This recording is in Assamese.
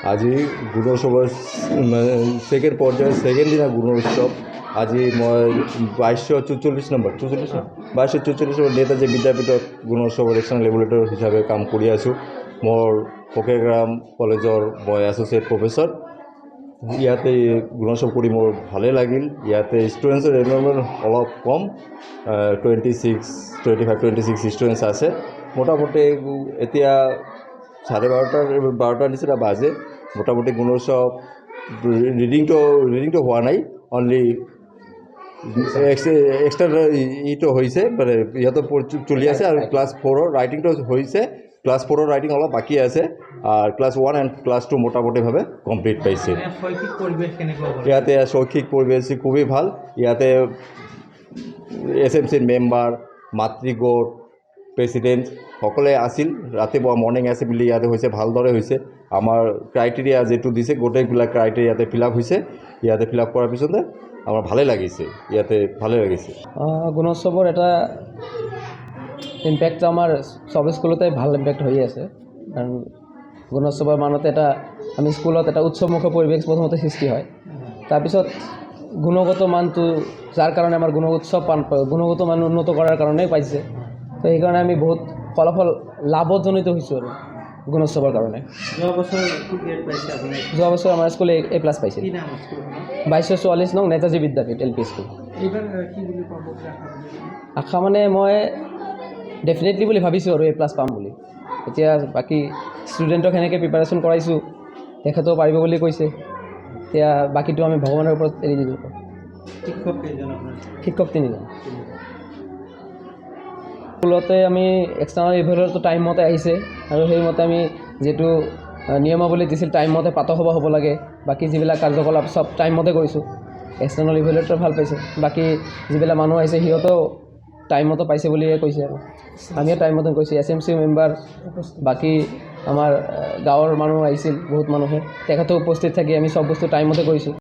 আজি গুণোৎসৱৰ সেকেন্ড পৰ্যায়ৰ সেকেন্ড দিনা গুণোৎসৱ। আজি মই 2244 নম্বৰ 2244 নেতাজী বিদ্যাপীঠত গুণোৎসৱৰ এক্সটাৰ্নেল লেবৰেটৰ হিচাপে কাম কৰি আছোঁ। মোৰ ফকেগ্ৰাম কলেজৰ মই এছ'চিয়েট প্ৰফেচৰ। ইয়াতে গুণোৎসৱ কৰি মোৰ ভালেই লাগিল। ইয়াতে ষ্টুডেণ্টছৰ এনৰলমেণ্ট অলপ কম, 25-26 ষ্টুডেণ্টছ আছে। মোটামুটি এতিয়া 12:30 নিচিনা বাজে। মোটামুটি গুণোৎসৱ ৰিডিংটো হোৱা নাই, অনলি এক্সটাৰ্নেল ইটো হৈছে, মানে ইহঁতৰ চলি আছে। আৰু ক্লাছ 4ৰ ৰাইটিংটো হৈছে, ক্লাছ 4ৰ ৰাইটিং অলপ বাকী আছে। আৰ ক্লাস 1 এণ্ড ক্লাস 2 মোটামুটিভাৱে কমপ্লিট পাইছে। ইয়াতে শৈক্ষিক পৰিৱেশ খুবেই ভাল। ইয়াতে SMCৰ মেম্বাৰ, মাতৃগোট, প্ৰেচিডেণ্ট সকলে আছিল। ৰাতিপুৱা মৰ্ণিং এছেম্বলি ইয়াতে হৈছে, ভালদৰে হৈছে। আমাৰ ক্ৰাইটেৰিয়া যিটো দিছে গোটেইবিলাক ক্ৰাইটেৰিয়া ইয়াতে ফিল আপ হৈছে। ইয়াতে ফিল আপ কৰাৰ পিছতে আমাৰ ভালে লাগিছে, ইয়াতে ভালে লাগিছে। গুণোৎসৱৰ এটা ইম্পেক্ট আমাৰ সব স্কুলতে ভাল ইম্পেক্ট হৈ আছে। কাৰণ গুণোৎসৱৰ মানতে এটা আমি স্কুলত এটা উৎসৱমুখৰ পৰিৱেশ প্ৰথমতে সৃষ্টি হয়। তাৰপিছত গুণগত মানটো যাৰ কাৰণে আমাৰ গুণগত মান উন্নত কৰাৰ কাৰণেই পাইছে। তো সেইকাৰণে আমি বহুত ফলাফল লাভজনিত হৈছোঁ আৰু গুণোৎসৱৰ কাৰণে। যোৱা বছৰ আমাৰ স্কুলে A+ পাইছিল। 2244 নং নেতাজী বিদ্যাপীঠ LP স্কুল। আশা মানে মই ডেফিনেটলি বুলি ভাবিছোঁ আৰু A+ পাম বুলি। এতিয়া বাকী ষ্টুডেণ্টক সেনেকৈ প্ৰিপাৰেশ্যন কৰাইছোঁ, তেখেতেও পাৰিব বুলি কৈছে। এতিয়া বাকীটো আমি ভগৱানৰ ওপৰত এৰি দিলোঁ। শিক্ষক 3জন। স্কুলতে আমি এক্সটাৰ্নেল ইভেলুৱেটৰটো টাইমমতে আহিছে, আৰু সেইমতে আমি যিটো নিয়মাৱলী দিছিল টাইমমতে প্ৰাতঃসভা হ'ব লাগে, বাকী যিবিলাক কাৰ্যকলাপ চব টাইমমতে কৰিছোঁ। এক্সটাৰ্নেল ইভেলুৱেটৰ ভাল পাইছে, বাকী যিবিলাক মানুহ আহিছে সিহঁতেও টাইমমতে পাইছে বুলিয়ে কৈছে। আৰু আমিও টাইমমতে কৈছোঁ। SMC মেম্বাৰ, বাকী আমাৰ গাঁৱৰ মানুহ আহিছিল বহুত মানুহে, তেখেতেও উপস্থিত থাকি আমি চব বস্তু টাইমমতে কৰিছোঁ।